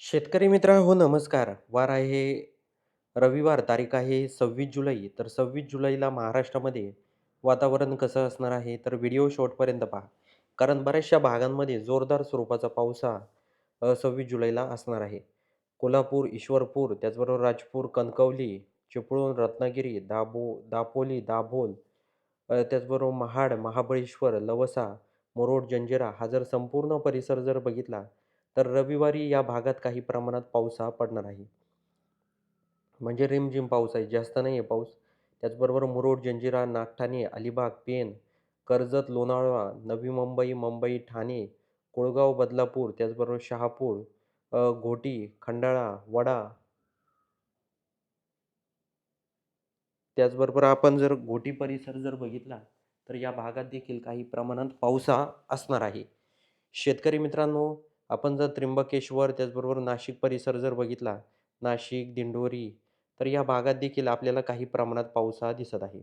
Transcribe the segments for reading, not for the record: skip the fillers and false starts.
शेतकरी मित्र हो नमस्कार. वार आहे रविवार, तारीख आहे 26 जुलै. तर 26 जुलैला महाराष्ट्रामध्ये वातावरण कसं असणार आहे, तर व्हिडिओ शेवटपर्यंत पहा. कारण बऱ्याचशा भागांमध्ये जोरदार स्वरूपाचा पाऊस हा 26 जुलैला असणार आहे. कोल्हापूर, ईश्वरपूर, त्याचबरोबर राजपूर, कणकवली, चिपळूण, रत्नागिरी, दापोली, दाभोळ, त्याचबरोबर महाड, महाबळेश्वर, लवसा, मुरुड, जंजिरा हा जर संपूर्ण परिसर जर बघितला, तर रविवारी या भागात काही प्रमाणात पाऊस हा पडणार आहे. म्हणजे रिमझिम पाऊस आहे, जास्त नाही आहे पाऊस. त्याचबरोबर मुरुड, जंजिरा, नागठाणे, अलिबाग, पेण, कर्जत, लोणावळा, नवी मुंबई, मुंबई, ठाणे, कोळगाव, बदलापूर, त्याचबरोबर शहापूर, घोटी, खंडाळा, वडा, त्याचबरोबर आपण जर घोटी परिसर जर बघितला, तर या भागात देखील काही प्रमाणात पाऊस हा असणार आहे. शेतकरी मित्रांनो, आपण जर त्र्यंबकेश्वर, त्याचबरोबर नाशिक परिसर जर बघितला, नाशिक, दिंडोरी, तर या भागात देखील आपल्याला काही प्रमाणात पाऊस हा दिसत आहे.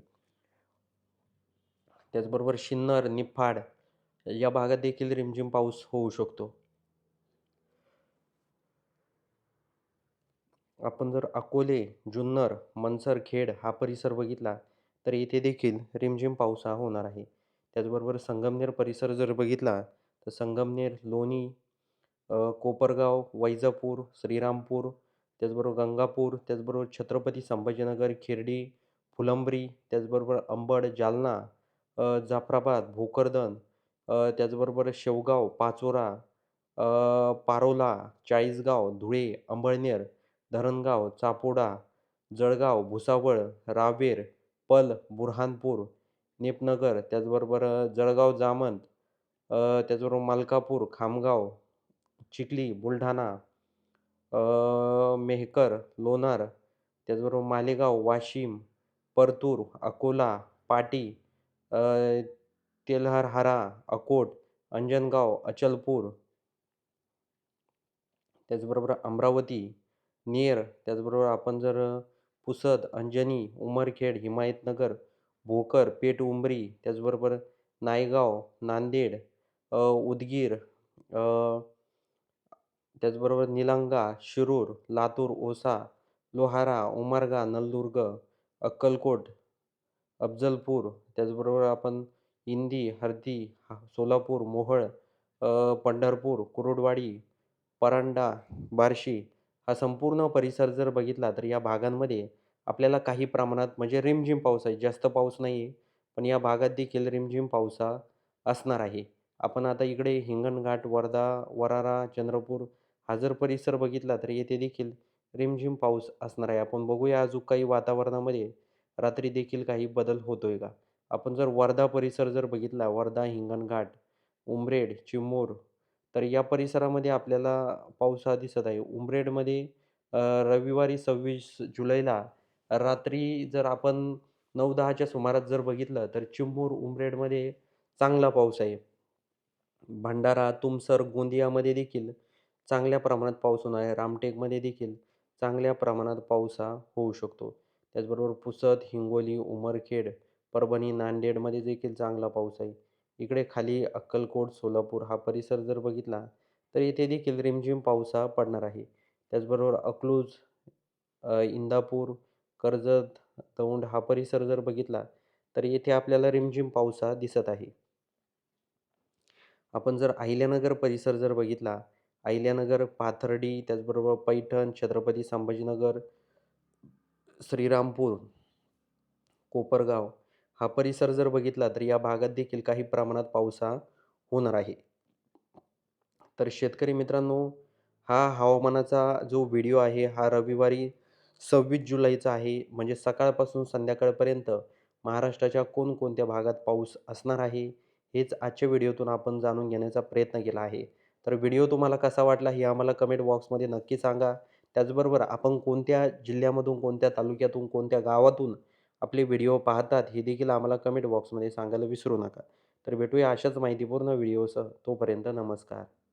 त्याचबरोबर सिन्नर, निफाड या भागात देखील रिमझिम पाऊस होऊ शकतो. आपण जर अकोले, जुन्नर, मनसरखेड हा परिसर बघितला, तर येथे देखील रिमझिम पाऊस हा होणार आहे. त्याचबरोबर संगमनेर परिसर जर बघितला, तर संगमनेर, लोणी, कोपरगाव, वैजापूर, श्रीरामपूर, त्याचबरोबर गंगापूर, त्याचबरोबर छत्रपती संभाजीनगर, खिर्डी, फुलंब्री, त्याचबरोबर अंबड, जालना, जाफराबाद, भोकरदन, त्याचबरोबर शेवगाव, पाचोरा, पारोला, चाळीसगाव, धुळे, अंबळनेर, धरणगाव, चापोडा, जळगाव, भुसावळ, रावेर, पल, बुऱ्हाणपूर, नेपनगर, त्याचबरोबर जळगाव जामंत, त्याचबरोबर मलकापूर, खामगाव, चिखली, बुलढाणा, मेहकर, लोणार, त्याचबरोबर मालेगाव, वाशिम, परतूर, अकोला, पाटी, अ, तेल्हारहारा, अकोट, अंजनगाव, अचलपूर, त्याचबरोबर अमरावती, नेर, त्याचबरोबर आपण जर पुसद, अंजनी, उमरखेड, हिमायतनगर, भोकर, पेठउंबरी, त्याचबरोबर नायगाव, नांदेड, उदगीर, त्याचबरोबर निलंगा, शिरूर, लातूर, औसा, लोहारा, उमरगा, नलदुर्ग, अक्कलकोट, अफजलपूर, त्याचबरोबर आपण इंदी, हर्दी, सोलापूर, मोहोळ, पंढरपूर, कुरुडवाडी, परांडा, बार्शी हा संपूर्ण परिसर जर बघितला, तर या भागांमध्ये आपल्याला काही प्रमाणात म्हणजे रिमझिम पाऊस आहे. जास्त पाऊस नाही आहे, पण या भागात देखील रिमझिम पाऊस हा असणार आहे. आपण आता इकडे हिंगणघाट, वर्धा, वरारा, चंद्रपूर हा जर परिसर बघितला, तर येथे देखील रिमझिम पाऊस असणार आहे. आपण बघूया अजून काही वातावरणामध्ये रात्री देखील काही बदल होतोय का? आपण जर वर्धा परिसर जर बघितला, वर्धा, हिंगणघाट, उमरेड, चिमूर, तर या परिसरामध्ये आपल्याला पाऊस हा दिसत आहे. उमरेडमध्ये रविवारी 26 जुलैला रात्री जर आपण 9-10च्या सुमारास जर बघितलं, तर चिमूर, उमरेडमध्ये चांगला पाऊस आहे. भंडारा, तुमसर, गोंदियामध्ये देखील चांगल्या प्रमाणात पाऊस होणार आहे. रामटेकमध्ये देखील चांगल्या प्रमाणात पाऊस हा होऊ शकतो. त्याचबरोबर पुसद, हिंगोली, उमरखेड, परभणी, नांदेडमध्ये देखील चांगला पाऊस आहे. इकडे खाली अक्कलकोट, सोलापूर हा परिसर जर बघितला, तर इथे देखील रिमझिम पाऊस हा पडणार आहे. त्याचबरोबर अकलूज, इंदापूर, कर्जत, दौंड हा परिसर जर बघितला, तर येथे आपल्याला रिमझिम पाऊस हा दिसत आहे. आपण जर अहिल्यानगर परिसर जर बघितला, अहिल्यानगर, पाथर्डी, त्याचबरोबर पैठण, छत्रपती संभाजीनगर, श्रीरामपूर, कोपरगाव हा परिसर जर बघितला, तर या भागात देखील काही प्रमाणात पाऊस हा होणार आहे. तर शेतकरी मित्रांनो, हा हवामानाचा जो व्हिडिओ आहे, हा रविवारी 26 जुलैचा आहे. म्हणजे सकाळपासून संध्याकाळपर्यंत महाराष्ट्राच्या कोणकोणत्या भागात पाऊस असणार आहे, हेच आजच्या व्हिडिओतून आपण जाणून घेण्याचा प्रयत्न केला आहे. तर व्हिडिओ तुम्हाला कसा वाटला हे आम्हाला कमेंट बॉक्समध्ये नक्की सांगा. त्याचबरोबर आपण कोणत्या जिल्ह्यामधून, कोणत्या तालुक्यातून, कोणत्या गावातून आपले व्हिडिओ पाहतात, हे देखील आम्हाला कमेंट बॉक्समध्ये सांगायला विसरू नका. तर भेटूया अशाच माहितीपूर्ण व्हिडिओसह. तोपर्यंत नमस्कार.